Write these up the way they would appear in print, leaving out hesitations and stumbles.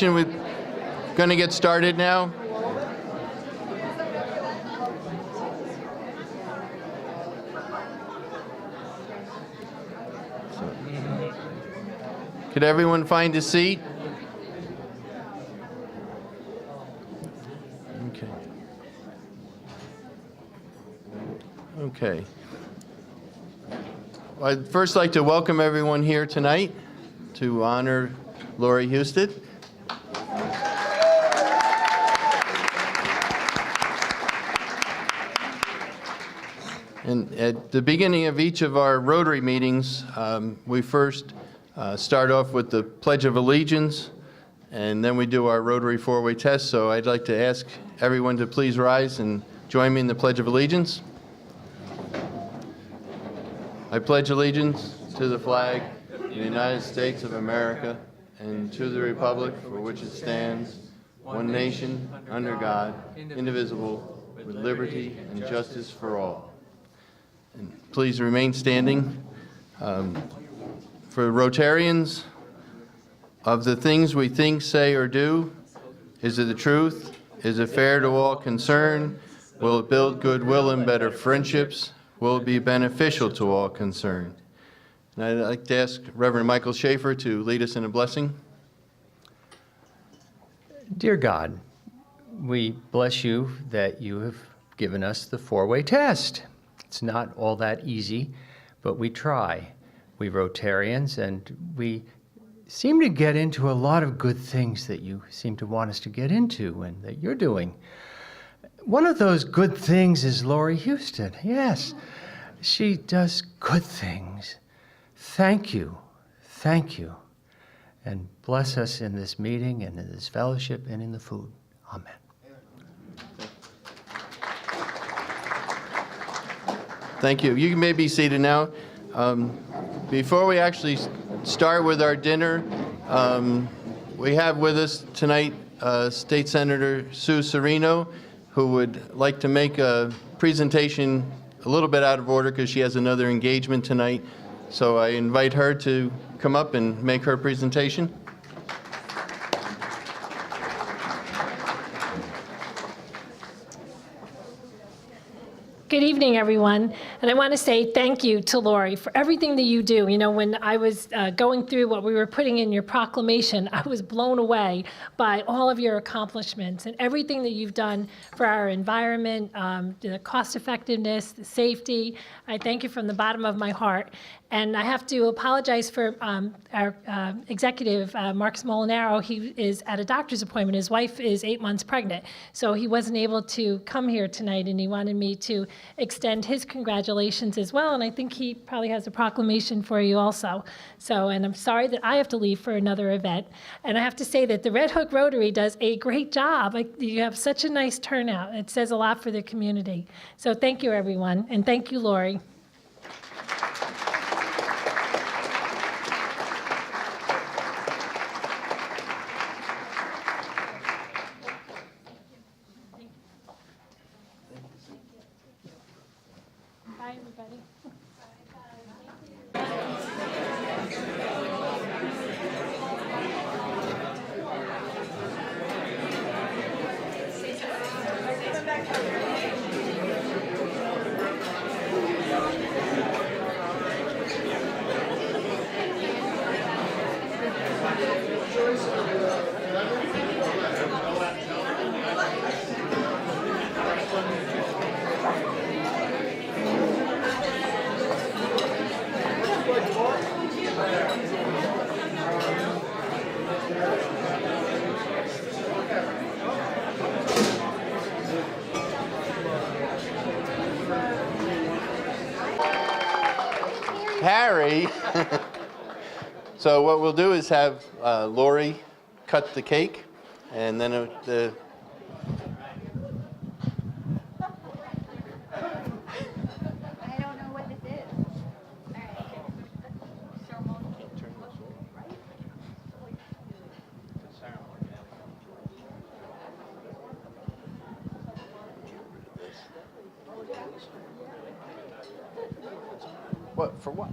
We're going to get started now. Could everyone find a seat? Okay. Well, I'd first like to welcome everyone here tonight to honor Lori Husted. And at the beginning of each of our Rotary meetings, we first start off with the Pledge of Allegiance, and then we do our Rotary four-way test. So I'd like to ask everyone to please rise and join me in the Pledge of Allegiance. I pledge allegiance to the flag of the United States of America and to the republic for which it stands, one nation, under God, indivisible, with liberty and justice for all. And please remain standing. For Rotarians, of the things we think, say, or do, is it the truth? Is it fair to all concerned? Will it build goodwill and better friendships? Will it be beneficial to all concerned? And I'd like to ask Reverend Michael Schaefer to lead us in a blessing. Dear God, we bless you that you have given us the four-way test. It's not all that easy, but we try. We Rotarians, and we seem to get into a lot of good things that you seem to want us to get into and that you're doing. One of those good things is Lori Husted. Yes, she does good things. Thank you. Thank you. And bless us in this meeting and in this fellowship and in the food. Amen. Thank you. You may be seated now. Before we actually start with our dinner, we have with us tonight State Senator Sue Serino, who would like to make a presentation a little bit out of order because she has another engagement tonight. So I invite her to come up and make her presentation. Good evening, everyone. And I want to say thank you to Lori for everything that you do. You know, when I was going through what we were putting in your proclamation, I was blown away by all of your accomplishments and everything that you've done for our environment, the cost effectiveness, the safety. I thank you from the bottom of my heart. And I have to apologize for our executive, Marcus Molinaro. He is at a doctor's appointment. His wife is 8 months pregnant, so he wasn't able to come here tonight, and he wanted me to extend his congratulations as well, and I think he probably has a proclamation for you also. So, and I'm sorry that I have to leave for another event. And I have to say that the Red Hook Rotary does a great job. You have such a nice turnout. It says a lot for the community. So thank you, everyone, and thank you, Lori. Bye, everybody. Harry, So what we'll do is have Lori cut the cake, and then the I don't know what this is. All right. what for what?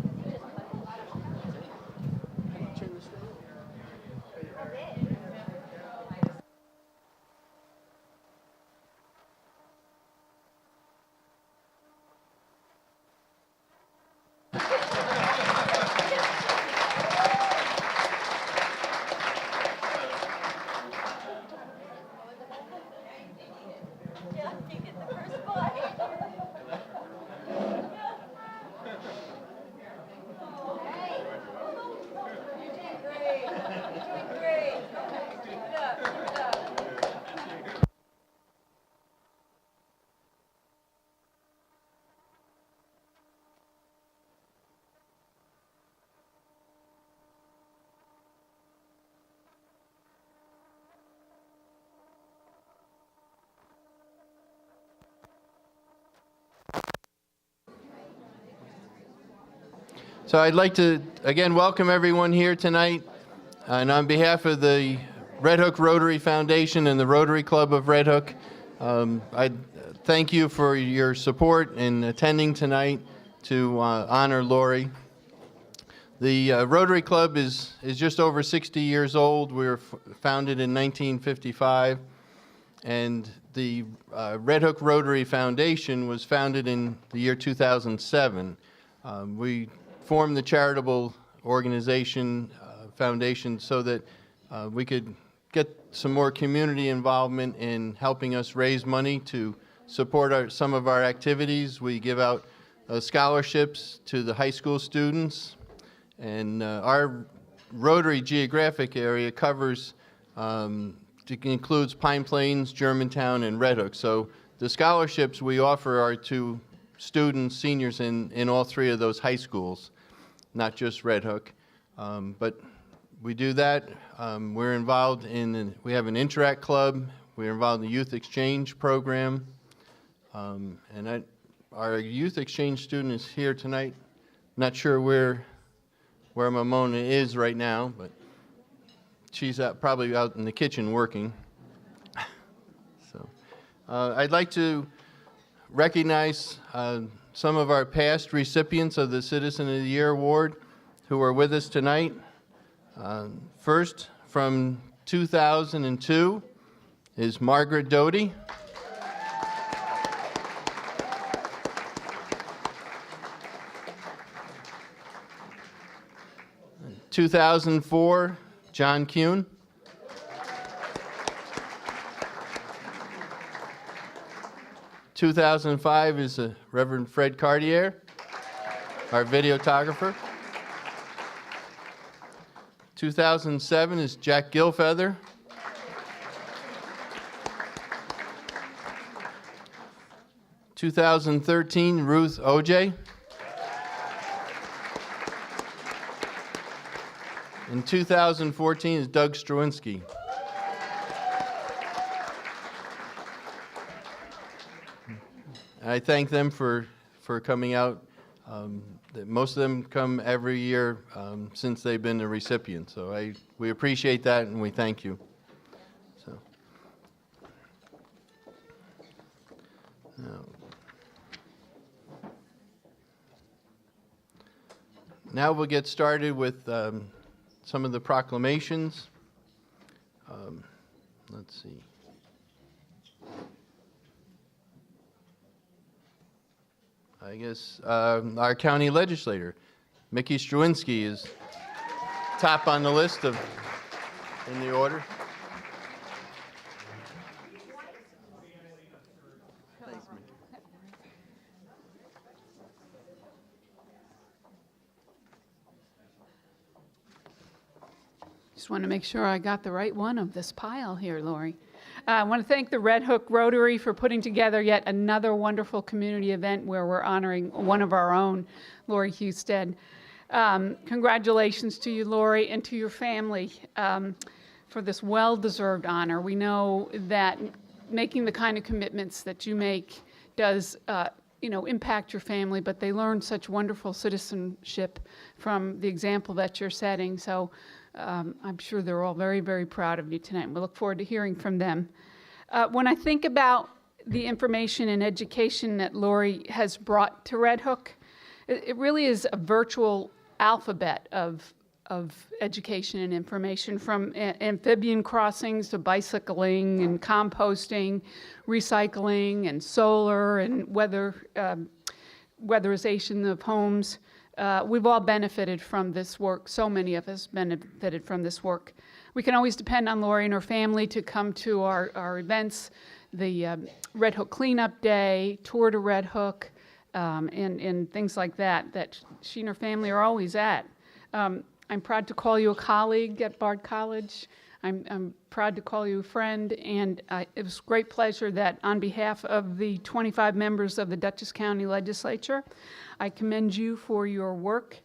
So I'd like to, again, welcome everyone here tonight. And on behalf of the Red Hook Rotary Foundation and the Rotary Club of Red Hook, I thank you for your support in attending tonight to honor Lori. The Rotary Club is just over 60 years old. We were founded in 1955. And the Red Hook Rotary Foundation was founded in the year 2007. We formed the charitable organization foundation so that we could get some more community involvement in helping us raise money to support some of our activities. We give out scholarships to the high school students, and our Rotary geographic area covers includes Pine Plains, Germantown, and Red Hook. So the scholarships we offer are to students, seniors in all three of those high schools, not just Red Hook. But we do that. We're involved we have an Interact Club. We're involved in the Youth Exchange Program. Our Youth Exchange student is here tonight. Not sure where Mamona is right now, but she's probably out in the kitchen working. So I'd like to recognize some of our past recipients of the Citizen of the Year Award who are with us tonight. First, from 2002 is Margaret Doty. In 2004, John Kuhn. 2005 is Reverend Fred Cartier, our videographer. 2007 is Jack Gilfeather. 2013, Ruth O.J. In 2014 is Doug Strawinski. I thank them for coming out. Most of them come every year since they've been the recipient. So we appreciate that and we thank you. So now we'll get started with some of the proclamations. Let's see. I guess our county legislator, Mickey Strawinski, is top on the list in the order. Just want to make sure I got the right one of this pile here, Lori. I want to thank the Red Hook Rotary for putting together yet another wonderful community event where we're honoring one of our own, Lori Husted. Congratulations to you, Lori, and to your family for this well-deserved honor. We know that making the kind of commitments that you make does impact your family, but they learn such wonderful citizenship from the example that you're setting. So I'm sure they're all very, very proud of you tonight. We look forward to hearing from them. When I think about the information and education that Lori has brought to Red Hook, it really is a virtual alphabet of education and information, from amphibian crossings to bicycling and composting, recycling and solar and weatherization of homes. We've all benefited from this work. So many of us benefited from this work. We can always depend on Lori and her family to come to our events, the Red Hook Cleanup Day, Tour to Red Hook, and things like that she and her family are always at. I'm proud to call you a colleague at Bard College. I'm proud to call you a friend, and it was a great pleasure that on behalf of the 25 members of the Dutchess County Legislature, I commend you for your work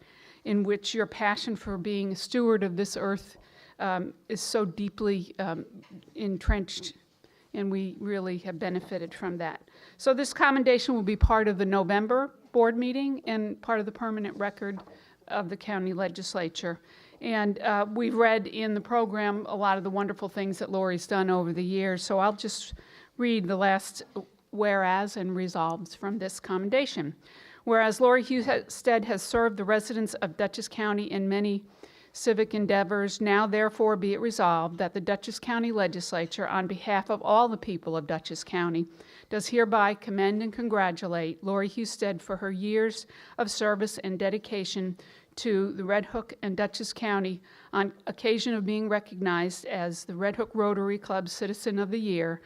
in which your passion for being a steward of this earth is so deeply entrenched, and we really have benefited from that. So this commendation will be part of the November board meeting and part of the permanent record of the county legislature. And we've read in the program a lot of the wonderful things that Lori's done over the years, so I'll just read the last whereas and resolves from this commendation. Whereas Lori Husted has served the residents of Dutchess County in many civic endeavors, now therefore be it resolved that the Dutchess County Legislature, on behalf of all the people of Dutchess County, does hereby commend and congratulate Lori Husted for her years of service and dedication to the Red Hook and Dutchess County on occasion of being recognized as the Red Hook Rotary Club Citizen of the Year.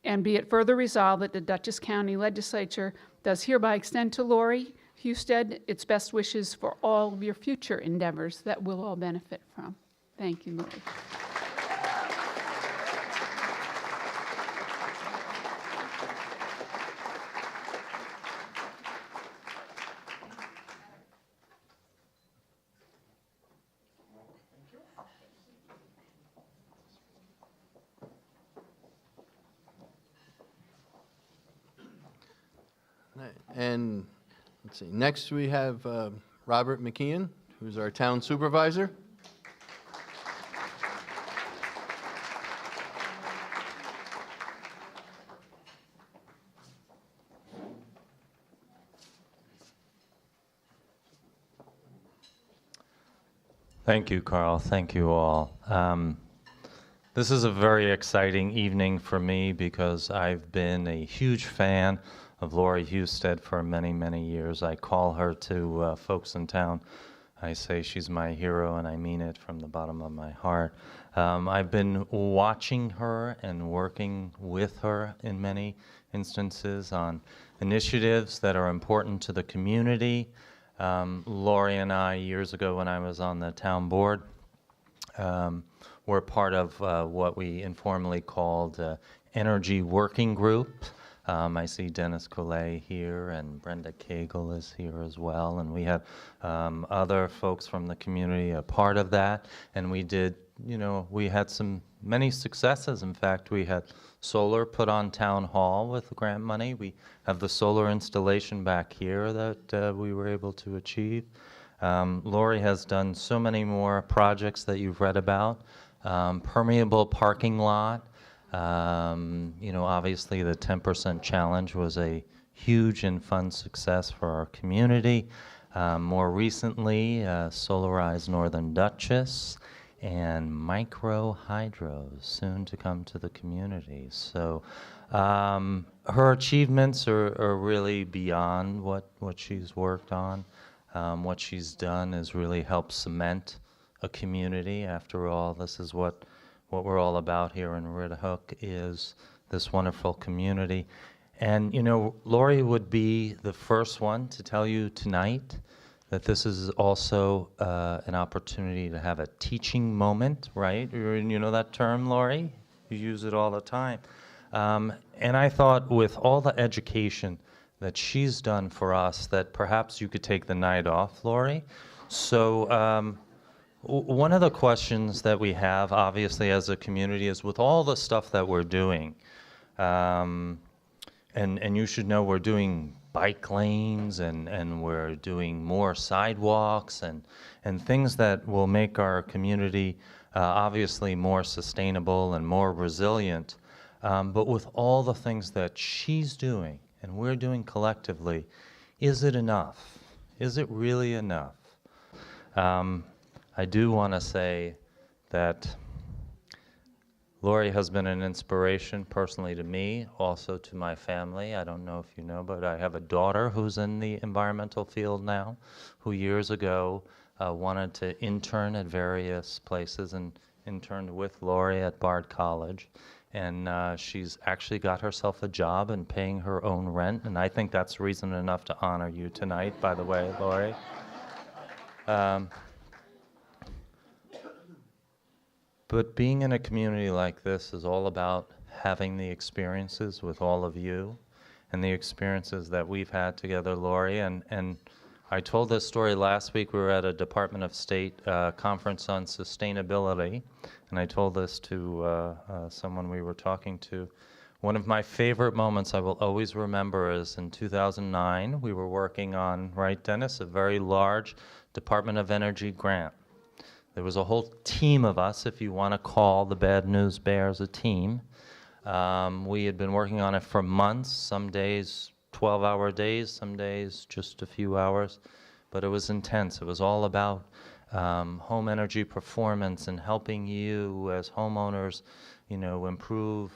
And be it further resolved that the Dutchess County Legislature does hereby extend to Lori Husted its best wishes for all of your future endeavors that we'll all benefit from. Thank you, Lori. And let's see, next we have Robert McKeon, who's our town supervisor. Thank you, Carl. Thank you all. This is a very exciting evening for me because I've been a huge fan of Lori Husted for many, many years. I call her to folks in town. I say she's my hero, and I mean it from the bottom of my heart. I've been watching her and working with her in many instances on initiatives that are important to the community. Lori and I, years ago when I was on the town board, were part of what we informally called Energy Working Group. I see Dennis Collet here, and Brenda Cagle is here as well, and we have other folks from the community a part of that, and we did, we had many successes. In fact, we had solar put on Town Hall with grant money. We have the solar installation back here that we were able to achieve. Lori has done so many more projects that you've read about. Permeable parking lot. Obviously the 10% challenge was a huge and fun success for our community. More recently, solarized Northern Dutchess and micro hydros soon to come to the community. So her achievements are really beyond what she's worked on. What she's done is really help cement a community. After all, this is what we're all about here in Red Hook, is this wonderful community. And Lori would be the first one to tell you tonight that this is also an opportunity to have a teaching moment, right? You know that term, Lori? You use it all the time. And I thought with all the education that she's done for us, that perhaps you could take the night off, Lori, So one of the questions that we have, obviously, as a community is with all the stuff that we're doing, and you should know we're doing bike lanes and we're doing more sidewalks and things that will make our community obviously more sustainable and more resilient. But with all the things that she's doing and we're doing collectively, is it enough? Is it really enough? I do want to say that Lori has been an inspiration personally to me, also to my family. I don't know if you know, but I have a daughter who's in the environmental field now, who years ago wanted to intern at various places and interned with Lori at Bard College. And she's actually got herself a job and paying her own rent. And I think that's reason enough to honor you tonight, by the way, Lori. But being in a community like this is all about having the experiences with all of you and the experiences that we've had together, Lori. And I told this story last week. We were at a Department of State conference on sustainability, and I told this to someone we were talking to. One of my favorite moments I will always remember is in 2009, we were working on, right, Dennis, a very large Department of Energy grant. There was a whole team of us, if you want to call the Bad News Bears a team. We had been working on it for months, some days 12-hour days, some days just a few hours, but it was intense. It was all about home energy performance and helping you as homeowners, you know, improve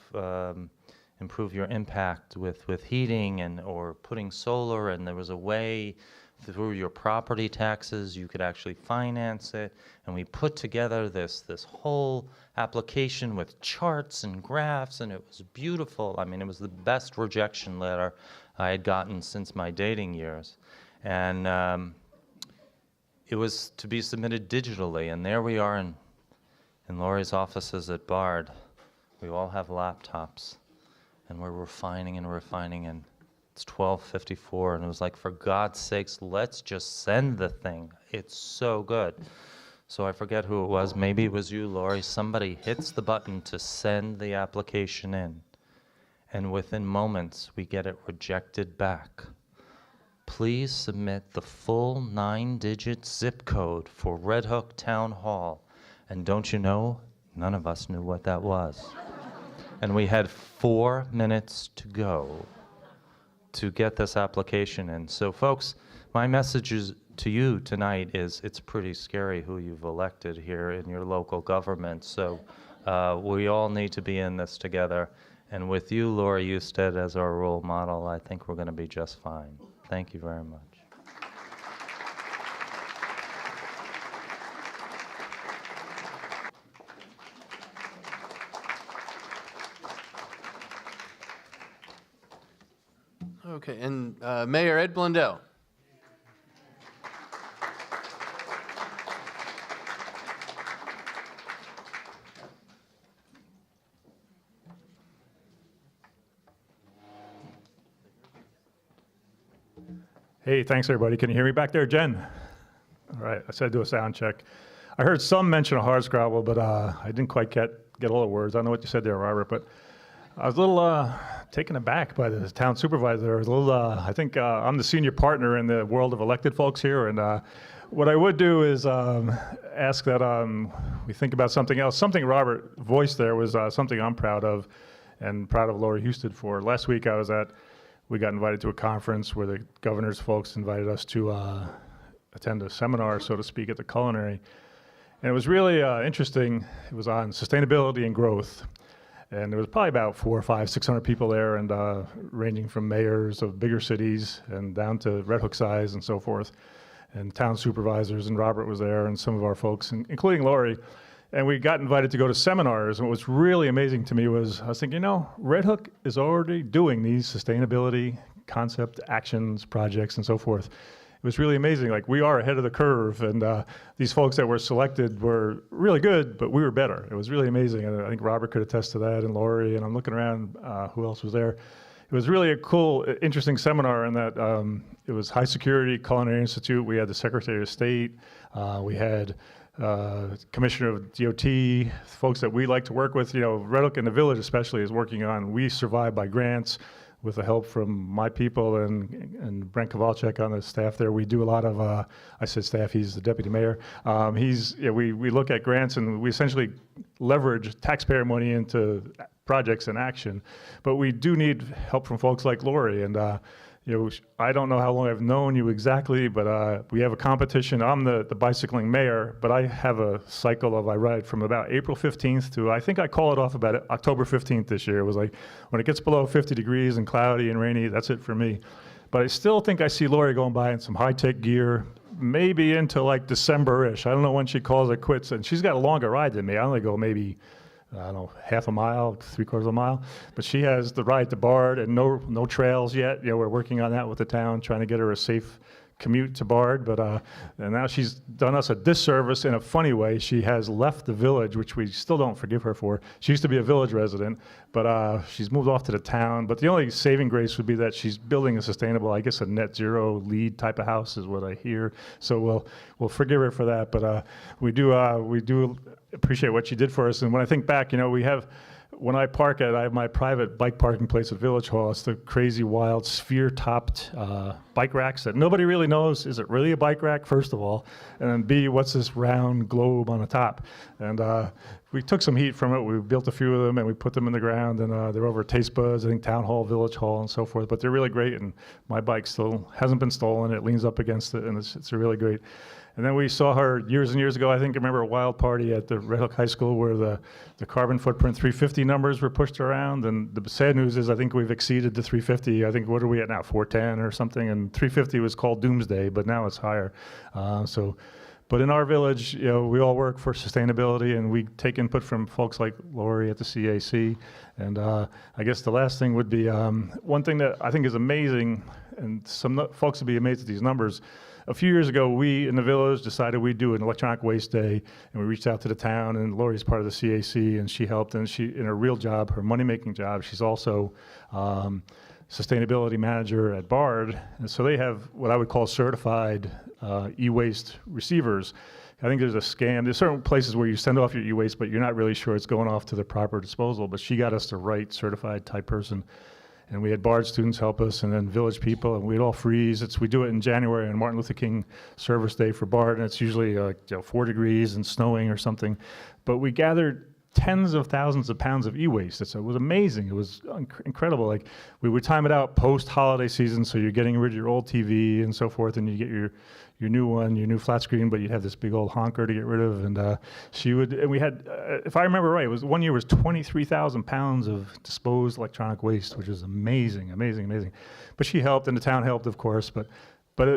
your impact with heating and or putting solar, and there was a way through your property taxes you could actually finance it, and we put together this whole application with charts and graphs, and it was beautiful. I mean, it was the best rejection letter I had gotten since my dating years, and it was to be submitted digitally, and there we are in Lori's offices at Bard. We all have laptops, and we're refining, and it's 12:54, and it was like, for God's sakes, let's just send the thing. It's so good. So I forget who it was. Maybe it was you, Lori. Somebody hits the button to send the application in, and within moments, we get it rejected back. Please submit the full 9-digit zip code for Red Hook Town Hall. And don't you know, none of us knew what that was. And we had 4 minutes to go to get this application in. So folks, my message to you tonight is it's pretty scary who you've elected here in your local government. So we all need to be in this together. And with you, Lori Husted, as our role model, I think we're going to be just fine. Thank you very much. Okay, and Mayor Ed Blundell. Hey, thanks everybody. Can you hear me back there, Jen? All right, I said do a sound check. I heard some mention of hardscrabble, but I didn't quite get all the words. I don't know what you said there, Robert, but I was a little taken aback by the town supervisor. I was a little, I think I'm the senior partner in the world of elected folks here, and what I would do is ask that we think about something else. Something Robert voiced there was something I'm proud of, and proud of Lori Husted for. Last week we got invited to a conference where the governor's folks invited us to attend a seminar, so to speak, at the Culinary. And it was really interesting. It was on sustainability and growth. And there was probably about 400, 500, 600 people there, and ranging from mayors of bigger cities and down to Red Hook size and so forth, and town supervisors, and Robert was there, and some of our folks, including Lori. And we got invited to go to seminars, and what was really amazing to me was, I was thinking, you know, Red Hook is already doing these sustainability concept actions, projects, and so forth. It was really amazing. Like, we are ahead of the curve, and these folks that were selected were really good, but we were better. It was really amazing, and I think Robert could attest to that, and Lori, and I'm looking around, who else was there? It it was really a cool, interesting seminar in that it was High Security Culinary Institute. We had the Secretary of State. We had Commissioner of DOT, folks that we like to work with. You know, Red Hook in the Village especially is working on We Survive by Grants with the help from my people and Brent Kowalczyk on the staff there. We do a lot of, I said staff, he's the deputy mayor. We look at grants and we essentially leverage taxpayer money into projects in action. But we do need help from folks like Lori. And I don't know how long I've known you exactly, but we have a competition. I'm the bicycling mayor, but I have a cycle I ride from about April 15th to, I think I call it off about October 15th this year. It was like, when it gets below 50 degrees and cloudy and rainy, that's it for me. But I still think I see Lori going by in some high-tech gear, maybe into like December-ish. I don't know when she calls it quits, and she's got a longer ride than me. I only go maybe, I don't know, half a mile, 3/4 of a mile. But she has the ride to Bard and no trails yet. We're working on that with the town, trying to get her a safe commute to Bard. But and now she's done us a disservice in a funny way. She has left the village, which we still don't forgive her for. She used to be a village resident, but she's moved off to the town. But the only saving grace would be that she's building a sustainable, I guess, a net zero LEED type of house is what I hear. So we'll forgive her for that. But we do appreciate what she did for us. And when I think back, when I park I have my private bike parking place at Village Hall. It's the crazy, wild, sphere-topped bike racks that nobody really knows. Is it really a bike rack, first of all? And then B, what's this round globe on the top? And we took some heat from it. We built a few of them, and we put them in the ground. And they're over at Taste Buds, I think Town Hall, Village Hall, and so forth. But they're really great, and my bike still hasn't been stolen. It leans up against it, and it's really great. And then we saw her years and years ago. I think I remember a wild party at the Red Hook High School where the carbon footprint 350 numbers were pushed around. And the sad news is I think we've exceeded the 350. I think, what are we at now, 410 or something? And 350 was called doomsday, but now it's higher. But in our village, we all work for sustainability, and we take input from folks like Lori at the CAC. And I guess the last thing would be one thing that I think is amazing, and some folks would be amazed at these numbers. A few years ago, we in the village decided we'd do an electronic waste day, and we reached out to the town, and Lori's part of the CAC, and she helped, and she, in her real job, her money-making job, she's also sustainability manager at Bard, and so they have what I would call certified e-waste receivers. I think there's a scam. There's certain places where you send off your e-waste, but you're not really sure it's going off to the proper disposal, but she got us the right certified type person. And we had Bard students help us, and then village people, and we'd all freeze. We do it in January on Martin Luther King Service Day for Bard, and it's usually 4 degrees and snowing or something. But we gathered tens of thousands of pounds of e-waste. It was amazing. It was incredible. Like, we would time it out post-holiday season, so you're getting rid of your old TV and so forth, and you get your new one, your new flat screen, but you'd have this big old honker to get rid of. And we had, if I remember right, one year was 23,000 pounds of disposed electronic waste, which is amazing, amazing, amazing. But she helped, and the town helped, of course. But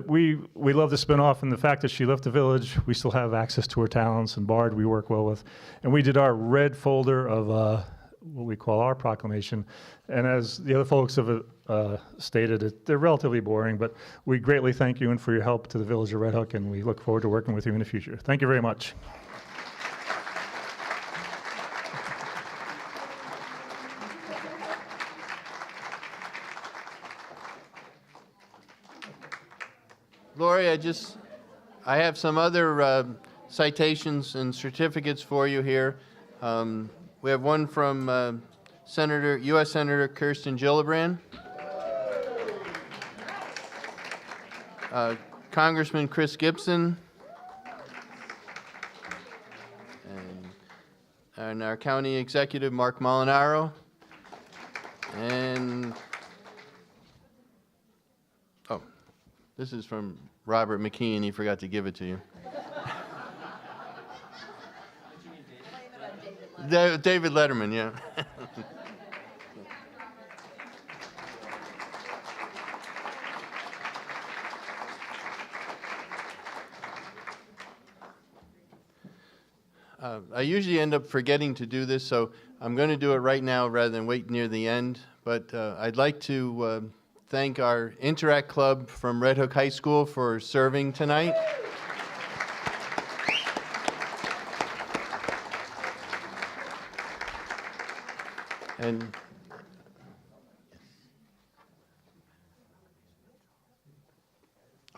we love the spinoff, and the fact that she left the village, we still have access to her talents, and Bard we work well with. And we did our red folder of what we call our proclamation. And as the other folks have stated, they're relatively boring, but we greatly thank you and for your help to the village of Red Hook, and we look forward to working with you in the future. Thank you very much. Lori, I have some other citations and certificates for you here. We have one from U.S. Senator Kirsten Gillibrand, Congressman Chris Gibson, and our county executive Mark Molinaro, and this is from Robert McKeon. He forgot to give it to you. David Letterman, yeah. I usually end up forgetting to do this, so I'm going to do it right now rather than wait near the end. But I'd like to thank our Interact Club from Red Hook High School for serving tonight.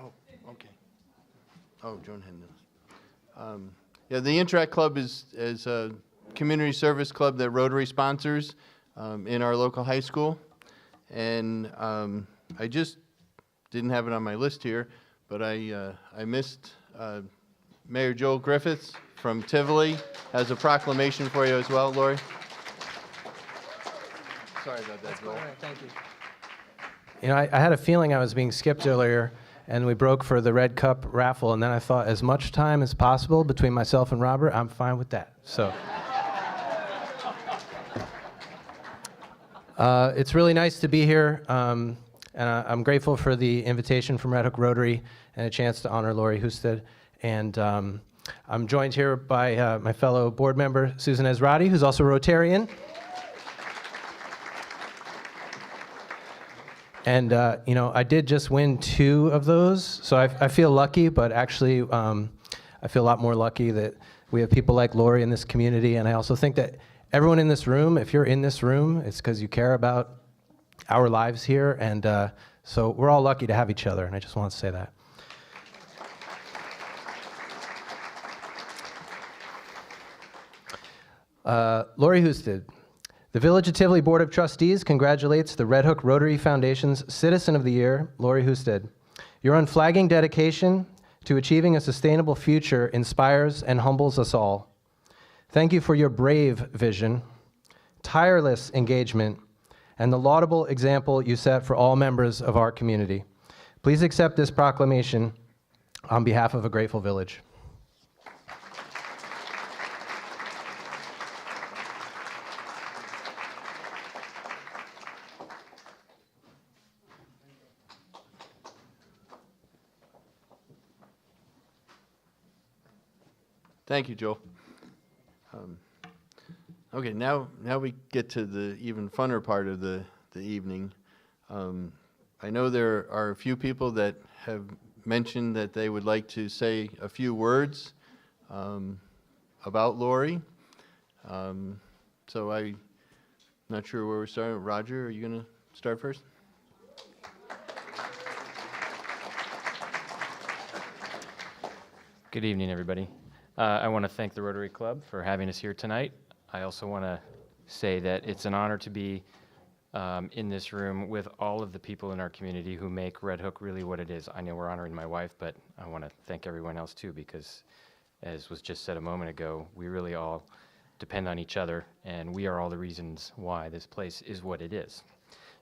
Oh, okay. Oh, Joan Hendon. Yeah, the Interact Club is a community service club that Rotary sponsors in our local high school. And I just didn't have it on my list here, but I missed Mayor Joel Griffiths from Tivoli has a proclamation for you as well, Lori. Sorry about that, Joel. Thank you. You know, I had a feeling I was being skipped earlier, and we broke for the Red Cup raffle, and then I thought as much time as possible between myself and Robert, I'm fine with that. So it's really nice to be here, and I'm grateful for the invitation from Red Hook Rotary and a chance to honor Lori Husted. And I'm joined here by my fellow board member, Susan Ezrati, who's also Rotarian. And, you know, I did just win 2 of those, so I feel lucky, but actually I feel a lot more lucky that we have people like Lori in this community, and I also think that everyone in this room, if you're in this room, it's because you care about our lives here, and so we're all lucky to have each other, and I just want to say that. Lori Husted. The Village of Tivoli Board of Trustees congratulates the Red Hook Rotary Foundation's Citizen of the Year, Lori Husted. Your unflagging dedication to achieving a sustainable future inspires and humbles us all. Thank you for your brave vision, tireless engagement, and the laudable example you set for all members of our community. Please accept this proclamation on behalf of a grateful village. Thank you, Joel. Okay, now we get to the even funner part of the evening. I know there are a few people that have mentioned that they would like to say a few words about Lori. So I'm not sure where we're starting. Roger, are you going to start first? Good evening, everybody. I want to thank the Rotary Club for having us here tonight. I also want to say that it's an honor to be in this room with all of the people in our community who make Red Hook really what it is. I know we're honoring my wife, but I want to thank everyone else too, because as was just said a moment ago, we really all depend on each other, and we are all the reasons why this place is what it is.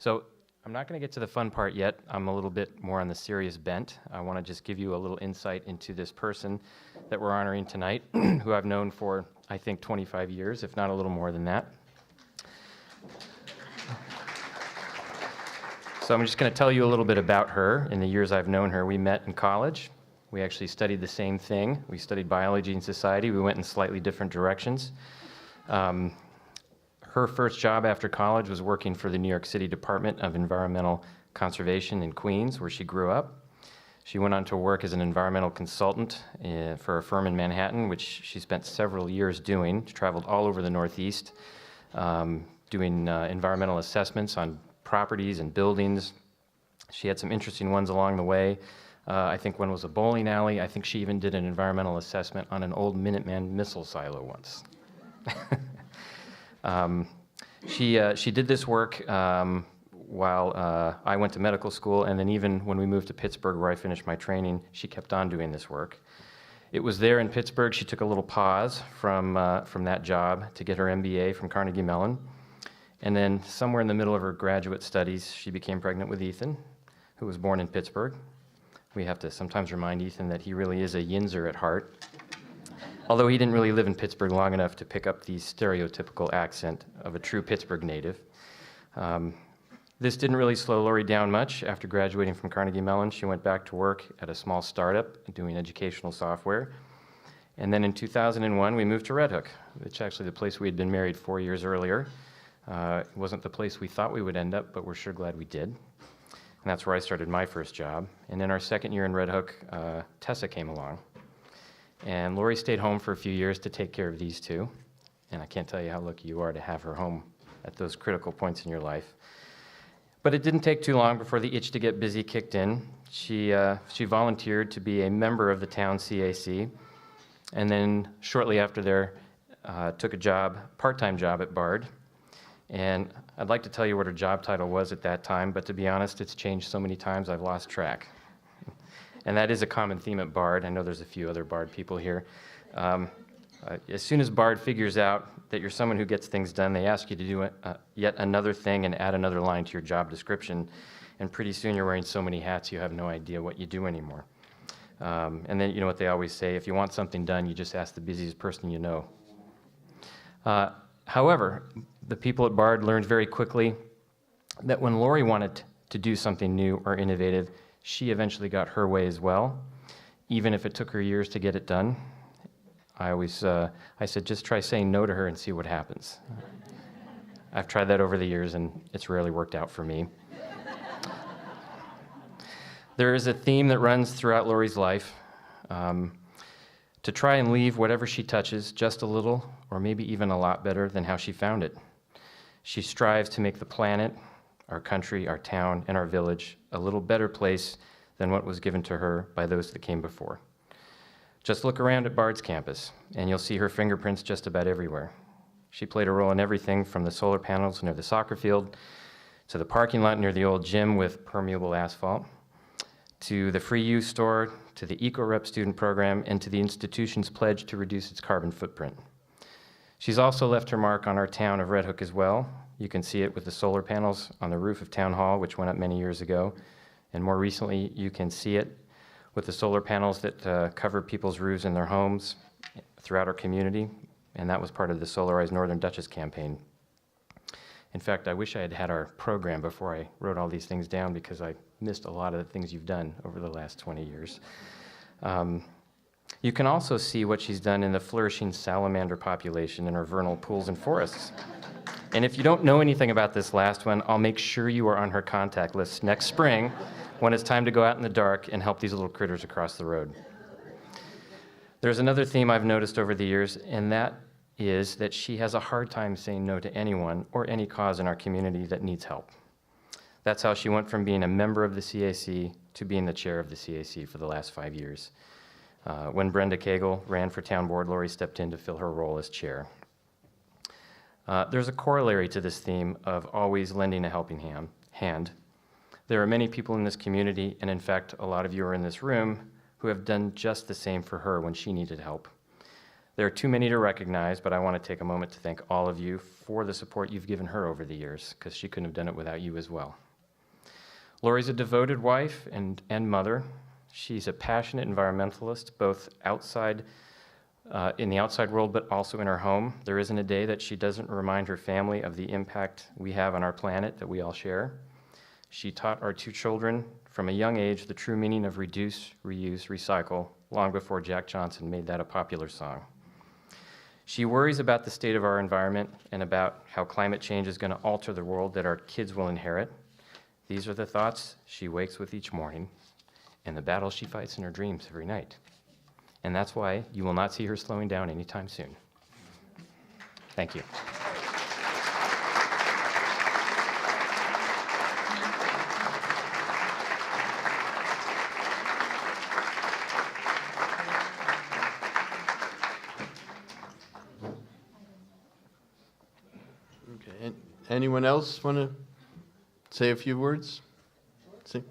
So I'm not going to get to the fun part yet. I'm a little bit more on the serious bent. I want to just give you a little insight into this person that we're honoring tonight, who I've known for, I think, 25 years, if not a little more than that. So I'm just going to tell you a little bit about her. In the years I've known her, we met in college. We actually studied the same thing. We studied biology and society. We went in slightly different directions. Her first job after college was working for the New York City Department of Environmental Conservation in Queens, where she grew up. She went on to work as an environmental consultant for a firm in Manhattan, which she spent several years doing. She traveled all over the Northeast, doing environmental assessments on properties and buildings. She had some interesting ones along the way. I think one was a bowling alley. I think she even did an environmental assessment on an old Minuteman missile silo once. She did this work while I went to medical school, and then even when we moved to Pittsburgh, where I finished my training, she kept on doing this work. It was there in Pittsburgh she took a little pause from that job to get her MBA from Carnegie Mellon, and then somewhere in the middle of her graduate studies, she became pregnant with Ethan, who was born in Pittsburgh. We have to sometimes remind Ethan that he really is a Yinzer at heart, although he didn't really live in Pittsburgh long enough to pick up the stereotypical accent of a true Pittsburgh native. This didn't really slow Lori down much. After graduating from Carnegie Mellon, she went back to work at a small startup doing educational software. And then in 2001, we moved to Red Hook, which is actually the place we had been married 4 years earlier. It wasn't the place we thought we would end up, but we're sure glad we did. And that's where I started my first job. And in our second year in Red Hook, Tessa came along. And Lori stayed home for a few years to take care of these two. And I can't tell you how lucky you are to have her home at those critical points in your life. But it didn't take too long before the itch to get busy kicked in. She volunteered to be a member of the town CAC, and then shortly after there, took a part-time job at Bard. And I'd like to tell you what her job title was at that time, but to be honest, it's changed so many times I've lost track. And that is a common theme at Bard. I know there's a few other Bard people here. As soon as Bard figures out that you're someone who gets things done, they ask you to do yet another thing and add another line to your job description. And pretty soon you're wearing so many hats you have no idea what you do anymore. And then you know what they always say, if you want something done, you just ask the busiest person you know. However, the people at Bard learned very quickly that when Lori wanted to do something new or innovative, she eventually got her way as well, even if it took her years to get it done. I said, just try saying no to her and see what happens. I've tried that over the years, and it's rarely worked out for me. There is a theme that runs throughout Lori's life, to try and leave whatever she touches just a little, or maybe even a lot better than how she found it. She strives to make the planet, our country, our town, and our village a little better place than what was given to her by those that came before. Just look around at Bard's campus, and you'll see her fingerprints just about everywhere. She played a role in everything from the solar panels near the soccer field, to the parking lot near the old gym with permeable asphalt, to the free use store, to the EcoRep student program, and to the institution's pledge to reduce its carbon footprint. She's also left her mark on our town of Red Hook as well. You can see it with the solar panels on the roof of Town Hall, which went up many years ago. And more recently, you can see it with the solar panels that cover people's roofs in their homes throughout our community. And that was part of the Solarize Northern Dutchess campaign. In fact, I wish I had had our program before I wrote all these things down, because I missed a lot of the things you've done over the last 20 years. You can also see what she's done in the flourishing salamander population in our vernal pools and forests. And if you don't know anything about this last one, I'll make sure you are on her contact list next spring when it's time to go out in the dark and help these little critters across the road. There's another theme I've noticed over the years, and that is that she has a hard time saying no to anyone or any cause in our community that needs help. That's how she went from being a member of the CAC to being the chair of the CAC for the last 5 years. When Brenda Cagle ran for town board, Lori stepped in to fill her role as chair. There's a corollary to this theme of always lending a helping hand. There are many people in this community, and in fact, a lot of you are in this room, who have done just the same for her when she needed help. There are too many to recognize, but I want to take a moment to thank all of you for the support you've given her over the years, because she couldn't have done it without you as well. Lori's a devoted wife and mother. She's a passionate environmentalist, both outside, in the outside world, but also in her home. There isn't a day that she doesn't remind her family of the impact we have on our planet that we all share. She taught our 2 children from a young age the true meaning of reduce, reuse, recycle, long before Jack Johnson made that a popular song. She worries about the state of our environment and about how climate change is going to alter the world that our kids will inherit. These are the thoughts she wakes with each morning, and the battles she fights in her dreams every night. And that's why you will not see her slowing down anytime soon. Thank you. Okay. Anyone else want to say a few words? See?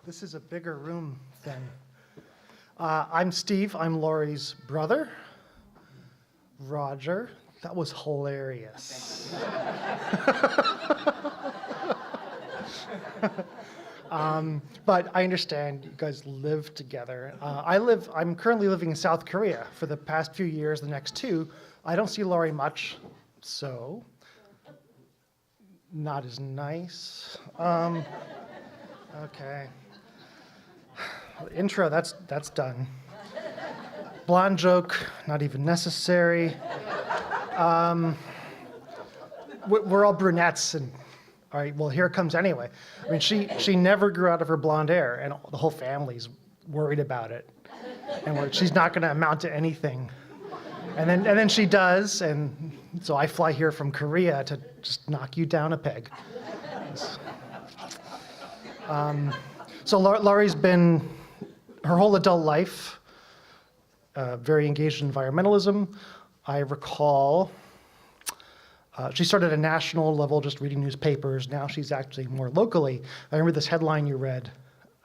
This is a bigger room than. I'm Steve. I'm Lori's brother. Roger. That was hilarious. But I understand you guys live together. I'm currently living in South Korea for the past few years, the next 2. I don't see Lori much, so not as nice. Okay. Intro, that's done. Blonde joke, not even necessary. We're all brunettes, and all right, well, here it comes anyway. I mean, she never grew out of her blonde hair, and the whole family's worried about it. And she's not going to amount to anything. And then she does, and so I fly here from Korea to just knock you down a peg. So Laurie's been her whole adult life very engaged in environmentalism. I recall she started at a national level just reading newspapers. Now she's actually more locally. I remember this headline you read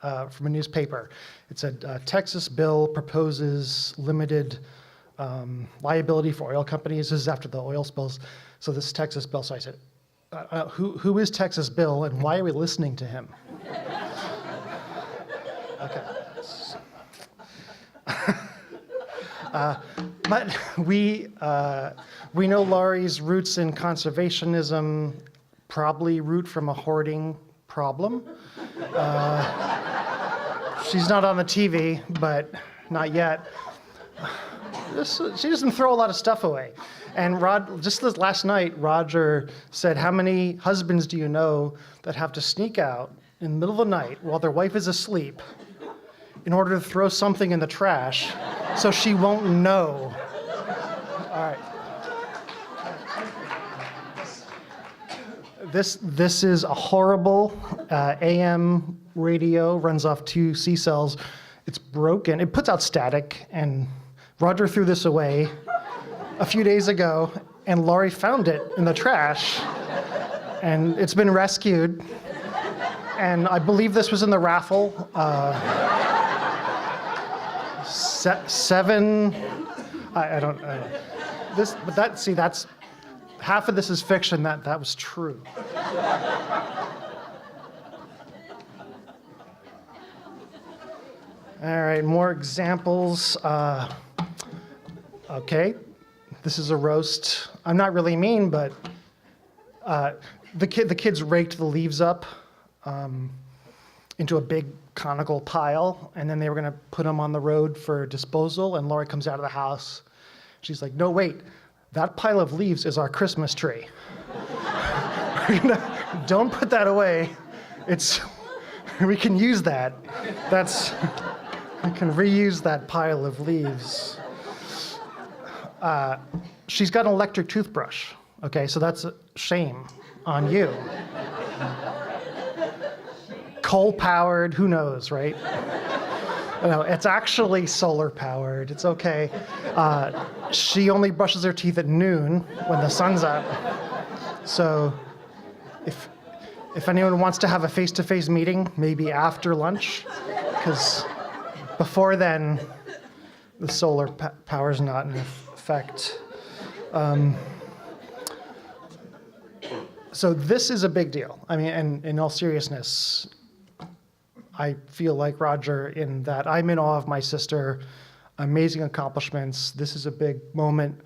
from a newspaper. It said, Texas bill proposes limited liability for oil companies. This is after the oil spills. So this Texas bill. So I said, who is Texas Bill and why are we listening to him? Okay. But we know Laurie's roots in conservationism probably root from a hoarding problem. She's not on the TV, but not yet. She doesn't throw a lot of stuff away. And just this last night, Roger said, how many husbands do you know that have to sneak out in the middle of the night while their wife is asleep in order to throw something in the trash so she won't know? All right. This is a horrible AM radio, runs off 2 C cells. It's broken. It puts out static, and Roger threw this away a few days ago, and Laurie found it in the trash, and it's been rescued. And I believe this was in the raffle. 7. I don't. This, but that's half of this is fiction. That was true. All right, more examples. Okay, this is a roast. I'm not really mean, but the kids raked the leaves up into a big conical pile, and then they were going to put them on the road for disposal. And Laurie comes out of the house. She's like, "No, wait, that pile of leaves is our Christmas tree. Don't put that away. We can use that. We can reuse that pile of leaves." She's got an electric toothbrush. Okay, so that's a shame on you. Coal-powered, who knows, right? No, it's actually solar-powered. It's okay. She only brushes her teeth at noon when the sun's up. So if anyone wants to have a face-to-face meeting, maybe after lunch, because before then, the solar power's not in effect. So this is a big deal. I mean, and in all seriousness, I feel like Roger in that I'm in awe of my sister, amazing accomplishments. This is a big moment.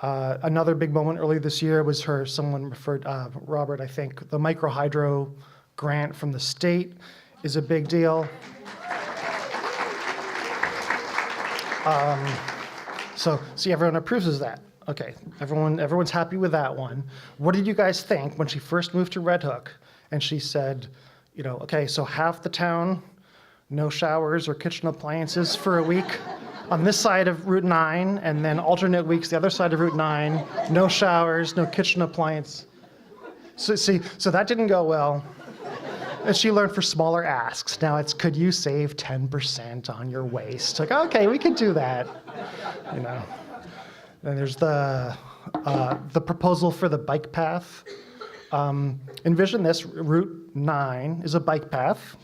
Another big moment earlier this year was someone referred, Robert, I think, the microhydro grant from the state is a big deal. So see, everyone approves of that. Okay, everyone's happy with that one. What did you guys think when she first moved to Red Hook and she said, okay, so half the town, no showers or kitchen appliances for a week on this side of Route 9, and then alternate weeks the other side of Route 9, no showers, no kitchen appliance. So that didn't go well. And she learned for smaller asks. Now it's, could you save 10% on your waste? Like, okay, we could do that. Then there's the proposal for the bike path. Envision this, Route 9 is a bike path,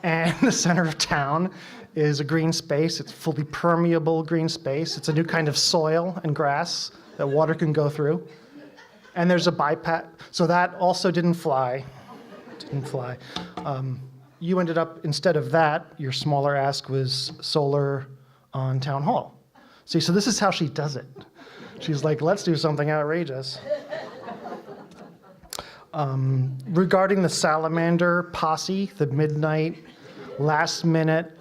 and the center of town is a green space. It's fully permeable green space. It's a new kind of soil and grass that water can go through. And there's a bike path, so that also didn't fly. You ended up, instead of that, your smaller ask was solar on Town Hall. See, so this is how she does it. She's like, let's do something outrageous. Regarding the salamander posse, the midnight, last minute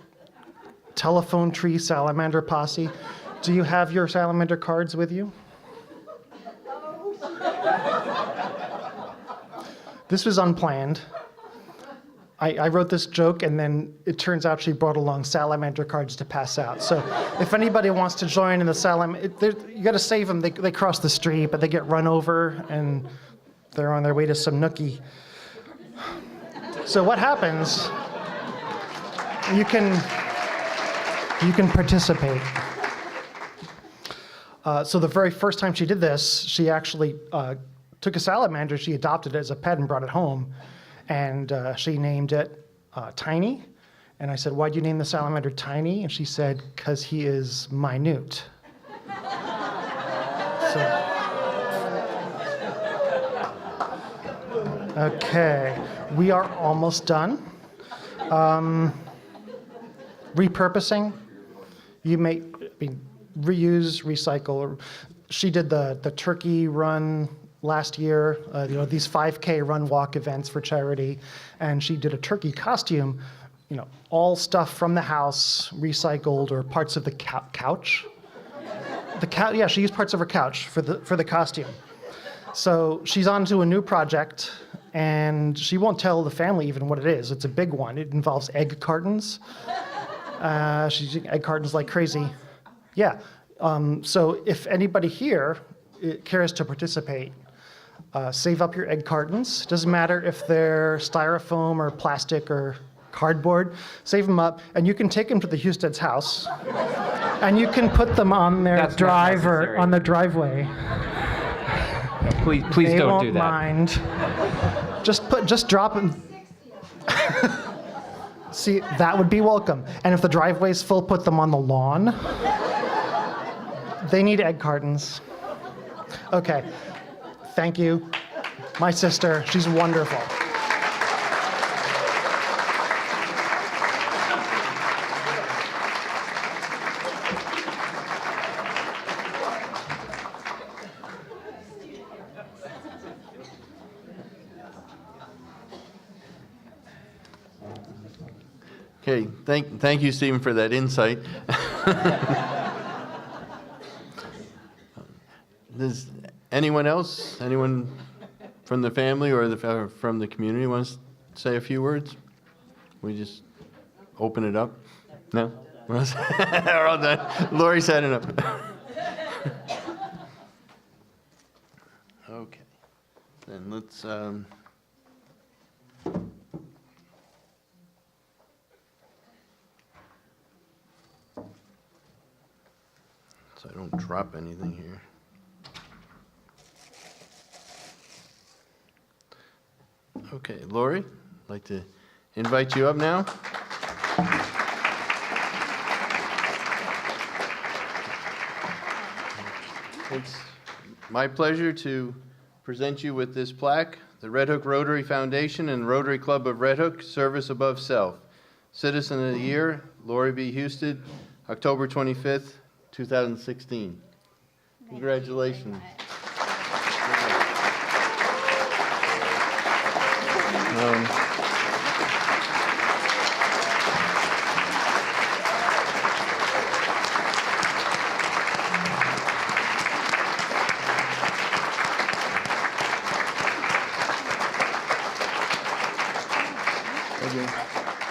telephone tree salamander posse, do you have your salamander cards with you? This was unplanned. I wrote this joke, and then it turns out she brought along salamander cards to pass out. So if anybody wants to join in the you got to save them. They cross the street, but they get run over, and they're on their way to some nookie. So what happens? You can participate. So the very first time she did this, she actually took a salamander. She adopted it as a pet and brought it home. And she named it Tiny. And I said, "Why'd you name the salamander Tiny?" And she said, "'Cause he is minute." Okay, we are almost done. Repurposing. You may reuse, recycle. She did the turkey run last year, these 5K run walk events for charity, and she did a turkey costume, all stuff from the house, recycled, or parts of the couch. Yeah, she used parts of her couch for the costume. So she's on to a new project, and she won't tell the family even what it is. It's a big one. It involves egg cartons. She's using egg cartons like crazy. Yeah. So if anybody here cares to participate, save up your egg cartons. Doesn't matter if they're styrofoam or plastic or cardboard. Save them up, and you can take them to the Husted's house, and you can put them on their That's not necessary. on the driveway. Please They don't won't do that. mind. Just drop them. See, that would be welcome. And if the driveway's full, put them on the lawn. They need egg cartons. Okay. Thank you. My sister, she's wonderful. Okay, thank you, Stephen, for that insight. Does anyone else, anyone from the family or from the community wants to say a few words? We just open it up? No? We're all done. Lori's had enough. Okay, then let's... So I don't drop anything here. Okay, Lori, I'd like to invite you up now. It's my pleasure to present you with this plaque, the Red Hook Rotary Foundation and Rotary Club of Red Hook, Service Above Self. Citizen of the Year, Lori B. Husted, October 25th, 2016. Congratulations.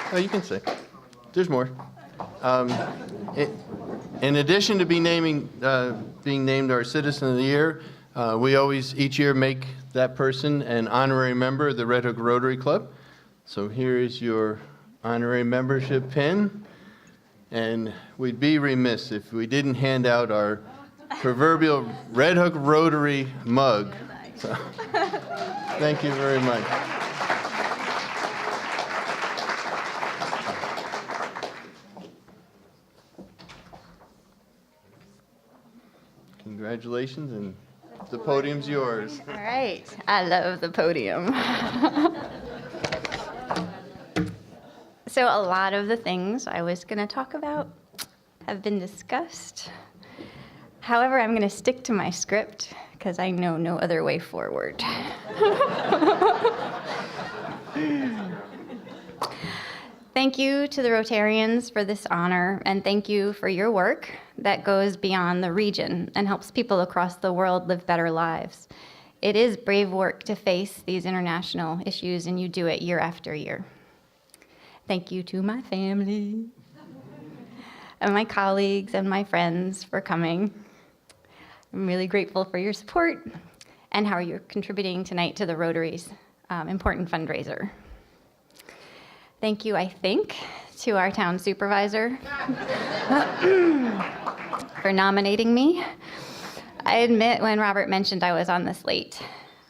Oh, you can say. There's more. In addition to being named our Citizen of the Year, we always, each year, make that person an honorary member of the Red Hook Rotary Club. So here is your honorary membership pin. And we'd be remiss if we didn't hand out our proverbial Red Hook Rotary mug. So, thank you very much. Congratulations, and the podium's yours. All right. I love the podium. So a lot of the things I was going to talk about have been discussed. However, I'm going to stick to my script because I know no other way forward. Thank you to the Rotarians for this honor, and thank you for your work that goes beyond the region and helps people across the world live better lives. It is brave work to face these international issues, and you do it year after year. Thank you to my family and my colleagues and my friends for coming. I'm really grateful for your support and how you're contributing tonight to the Rotary's important fundraiser. Thank you, I think, to our town supervisor for nominating me. I admit when Robert mentioned I was on the slate,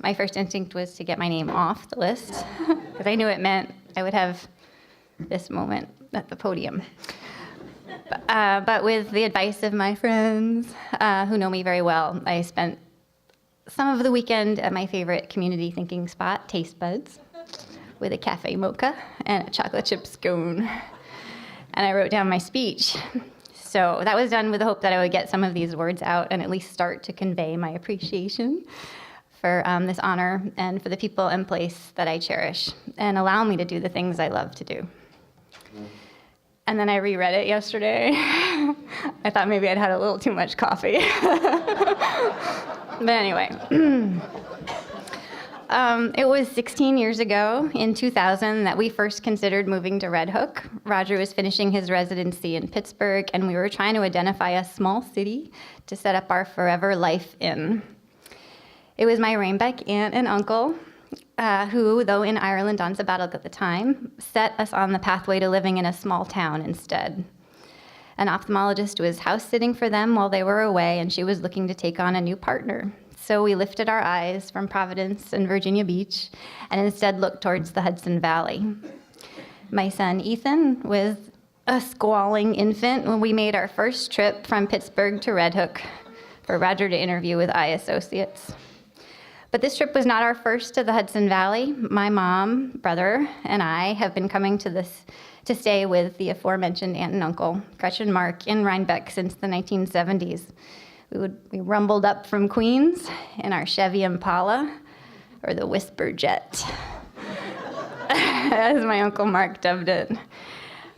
my first instinct was to get my name off the list because I knew it meant I would have this moment at the podium. But with the advice of my friends who know me very well, I spent some of the weekend at my favorite community thinking spot, Taste Buds, with a cafe mocha and a chocolate chip scone. And I wrote down my speech. So that was done with the hope that I would get some of these words out and at least start to convey my appreciation for this honor and for the people and place that I cherish and allow me to do the things I love to do. And then I reread it yesterday. I thought maybe I'd had a little too much coffee. But anyway, it was 16 years ago, in 2000, that we first considered moving to Red Hook. Roger was finishing his residency in Pittsburgh, and we were trying to identify a small city to set up our forever life in. It was my Rainbeck aunt and uncle who, though in Ireland on sabbatical at the time, set us on the pathway to living in a small town instead. An ophthalmologist was house-sitting for them while they were away, and she was looking to take on a new partner. So we lifted our eyes from Providence and Virginia Beach and instead looked towards the Hudson Valley. My son Ethan was a squalling infant when we made our first trip from Pittsburgh to Red Hook for Roger to interview with Eye Associates. But this trip was not our first to the Hudson Valley. My mom, brother, and I have been coming to stay with the aforementioned aunt and uncle, Gretchen Mark, in Rhinebeck since the 1970s. We rumbled up from Queens in our Chevy Impala, or the Whisper Jet, as my Uncle Mark dubbed it.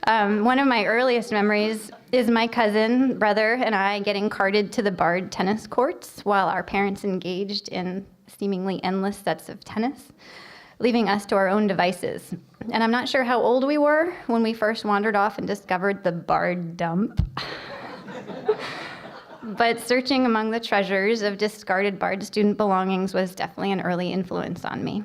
One of my earliest memories is my cousin, brother, and I getting carted to the Bard tennis courts while our parents engaged in seemingly endless sets of tennis, leaving us to our own devices. And I'm not sure how old we were when we first wandered off and discovered the Bard dump. But searching among the treasures of discarded Bard student belongings was definitely an early influence on me.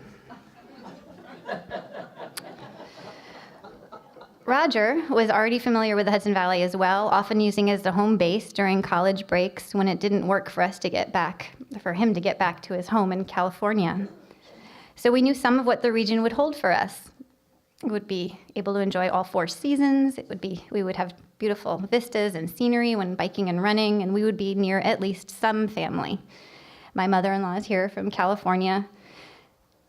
Roger was already familiar with the Hudson Valley as well, often using it as a home base during college breaks when it didn't work for him to get back to his home in California. So we knew some of what the region would hold for us. We would be able to enjoy all 4 seasons. We would have beautiful vistas and scenery when biking and running, and we would be near at least some family. My mother-in-law is here from California,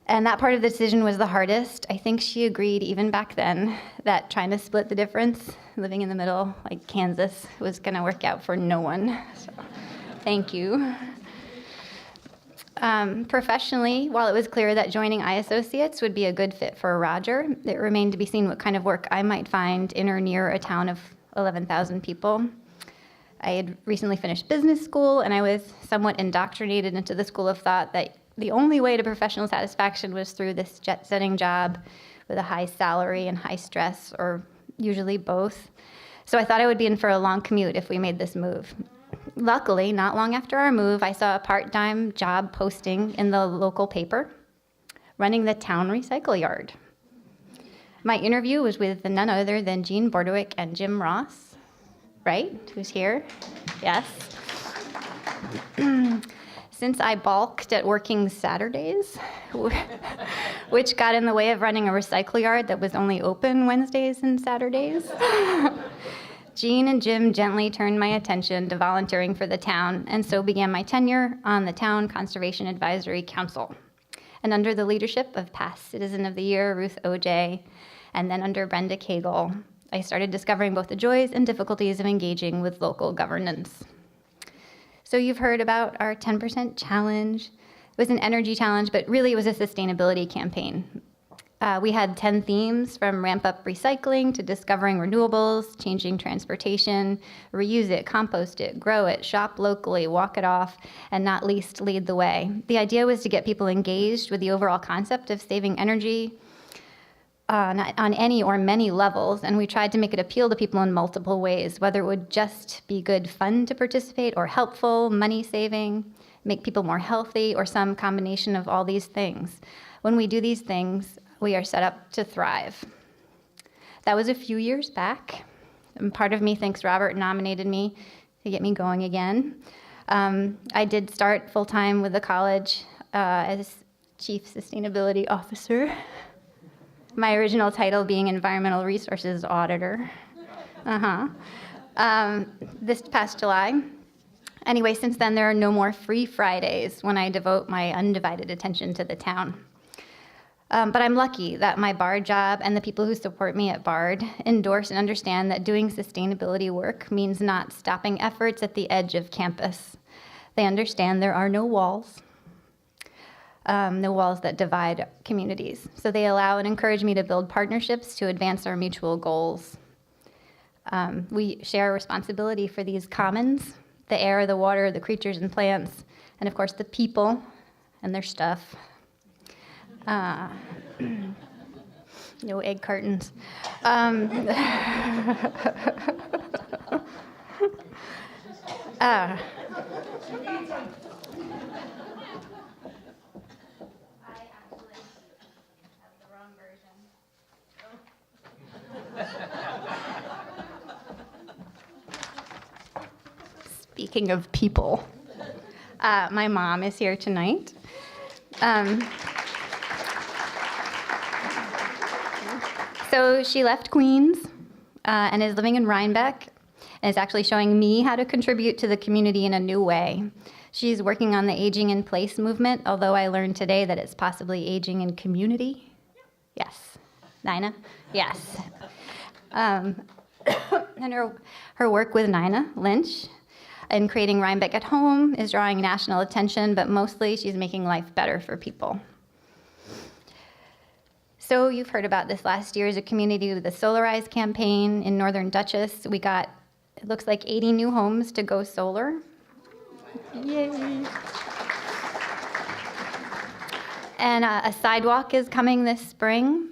and that part of the decision was the hardest. I think she agreed even back then that trying to split the difference, living in the middle like Kansas, was going to work out for no one. So, thank you. Professionally, while it was clear that joining Eye Associates would be a good fit for Roger, it remained to be seen what kind of work I might find in or near a town of 11,000 people. I had recently finished business school, and I was somewhat indoctrinated into the school of thought that the only way to professional satisfaction was through this jet-setting job with a high salary and high stress, or usually both. So I thought I would be in for a long commute if we made this move. Luckily, not long after our move, I saw a part-time job posting in the local paper, running the town recycle yard. My interview was with none other than Jean Bordewick and Jim Ross, right? Who's here? Yes. Since I balked at working Saturdays, which got in the way of running a recycle yard that was only open Wednesdays and Saturdays, Jean and Jim gently turned my attention to volunteering for the town, and so began my tenure on the Town Conservation Advisory Council. And under the leadership of past Citizen of the Year, Ruth O.J., and then under Brenda Cagle, I started discovering both the joys and difficulties of engaging with local governance. So you've heard about our 10% challenge. It was an energy challenge, but really it was a sustainability campaign. We had 10 themes, from ramp up recycling to discovering renewables, changing transportation, reuse it, compost it, grow it, shop locally, walk it off, and not least, lead the way. The idea was to get people engaged with the overall concept of saving energy, on any or many levels, and we tried to make it appeal to people in multiple ways, whether it would just be good fun to participate or helpful, money saving, make people more healthy, or some combination of all these things. When we do these things, we are set up to thrive. That was a few years back, and part of me thinks Robert nominated me to get me going again. I did start full-time with the college as Chief Sustainability Officer. My original title being Environmental Resources Auditor. This past July. Anyway, since then, there are no more free Fridays when I devote my undivided attention to the town. But I'm lucky that my BARD job and the people who support me at BARD endorse and understand that doing sustainability work means not stopping efforts at the edge of campus. They understand there are no walls that divide communities. So they allow and encourage me to build partnerships to advance our mutual goals. We share responsibility for these commons, the air, the water, the creatures and plants, and of course the people and their stuff. No egg cartons. Speaking of people, my mom is here tonight. So she left Queens and is living in Rhinebeck and is actually showing me how to contribute to the community in a new way. She's working on the aging in place movement, although I learned today that it's possibly aging in community. Yes. Nina? Yes. And her work with Nina Lynch in creating Rhinebeck at Home is drawing national attention, but mostly she's making life better for people. So you've heard about this last year as a community with the Solarize campaign in Northern Dutchess. We got, it looks like 80 new homes to go solar. Yay. And a sidewalk is coming this spring.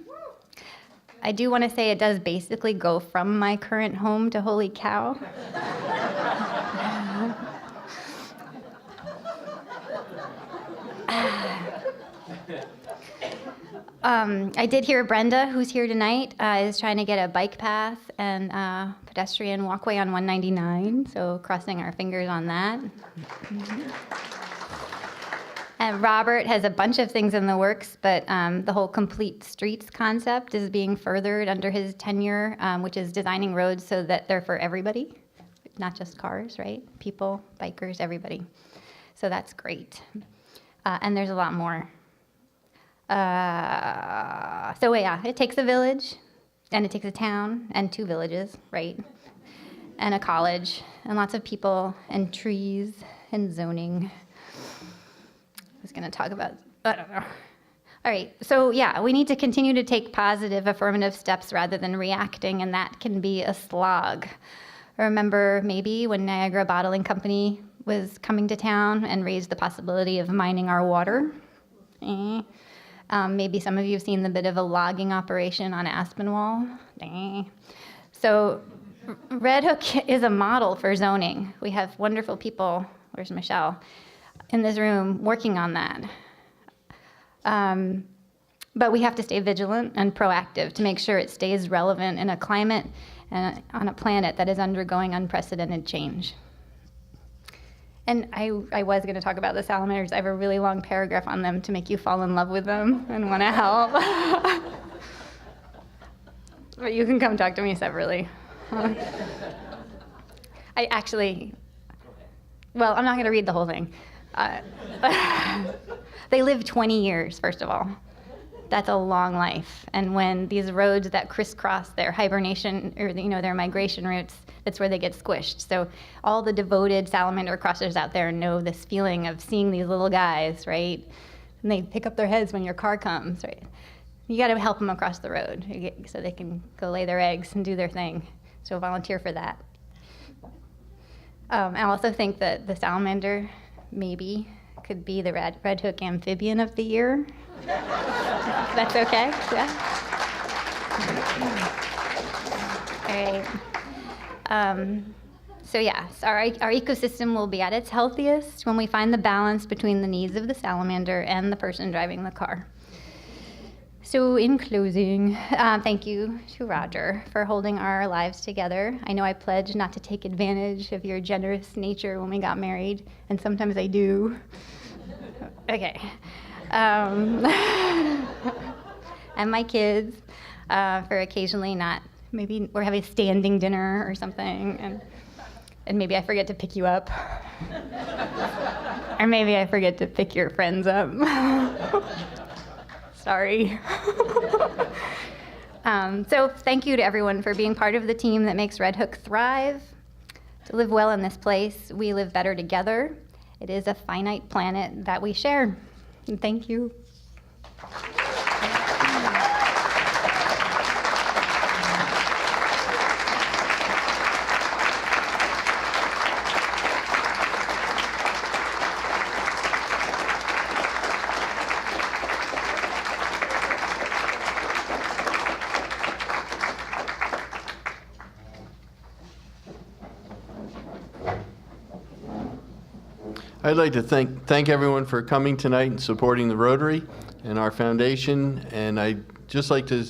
I do want to say it does basically go from my current home to Holy Cow. I did hear Brenda, who's here tonight, is trying to get a bike path and pedestrian walkway on 199, so crossing our fingers on that. And Robert has a bunch of things in the works, but the whole complete streets concept is being furthered under his tenure, which is designing roads so that they're for everybody, not just cars, right? People, bikers, everybody. So that's great. And there's a lot more. So yeah, it takes a village, and it takes a town, and 2 villages, right? And a college, and lots of people, and trees, and zoning. I was gonna talk about, I don't know. All right, so yeah, we need to continue to take positive, affirmative steps rather than reacting, and that can be a slog. Remember maybe when Niagara Bottling Company was coming to town and raised the possibility of mining our water? Maybe some of you have seen the bit of a logging operation on Aspinwall. So Red Hook is a model for zoning. We have wonderful people, where's Michelle, in this room working on that. But we have to stay vigilant and proactive to make sure it stays relevant in a climate and on a planet that is undergoing unprecedented change. And I was going to talk about the salamanders. I have a really long paragraph on them to make you fall in love with them and want to help. But you can come talk to me separately. I actually, well, I'm not going to read the whole thing. They live 20 years, first of all. That's a long life. And when these roads that crisscross their hibernation, or their migration routes, that's where they get squished. So all the devoted salamander crossers out there know this feeling of seeing these little guys, right? And they pick up their heads when your car comes, right? You got to help them across the road so they can go lay their eggs and do their thing. So volunteer for that. I also think that the salamander maybe could be the Red Hook amphibian of the year. That's okay? Yeah. right. So yes, our ecosystem will be at its healthiest when we find the balance between the needs of the salamander and the person driving the car. So in closing, thank you to Roger for holding our lives together. I know I pledged not to take advantage of your generous nature when we got married, and sometimes I do. Okay. And my kids for occasionally not, maybe we're having a standing dinner or something, and maybe I forget to pick you up. Or maybe I forget to pick your friends up. Sorry. So thank you to everyone for being part of the team that makes Red Hook thrive. To live well in this place, we live better together. It is a finite planet that we share. And thank you. I'd like to thank everyone for coming tonight and supporting the Rotary and our foundation. And I'd just like to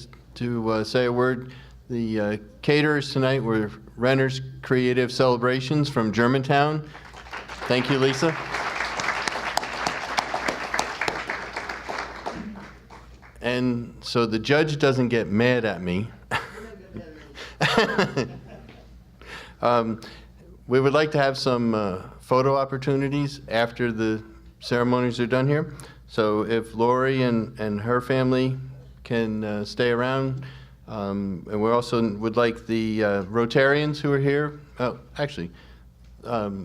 say a word. The caterers tonight were Renner's Creative Celebrations from Germantown. Thank you, Lisa. And so the judge doesn't get mad at me. We would like to have some photo opportunities after the ceremonies are done here. So if Lori and her family can stay around, and we also would like the Rotarians who are here, actually,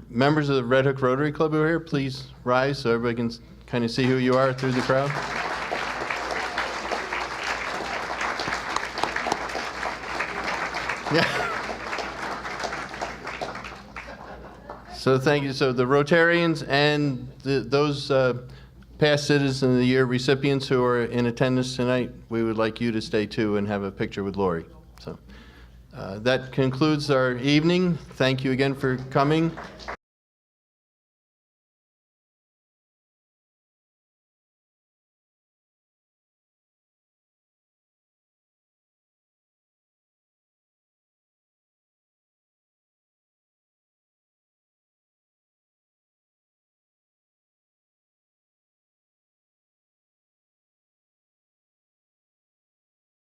members of the Red Hook Rotary Club who are here, please rise so everybody can kind of see who you are through the crowd. Yeah. So thank you. So the Rotarians and those past Citizen of the Year recipients who are in attendance tonight, we would like you to stay too and have a picture with Lori. So that concludes our evening. Thank you again for coming.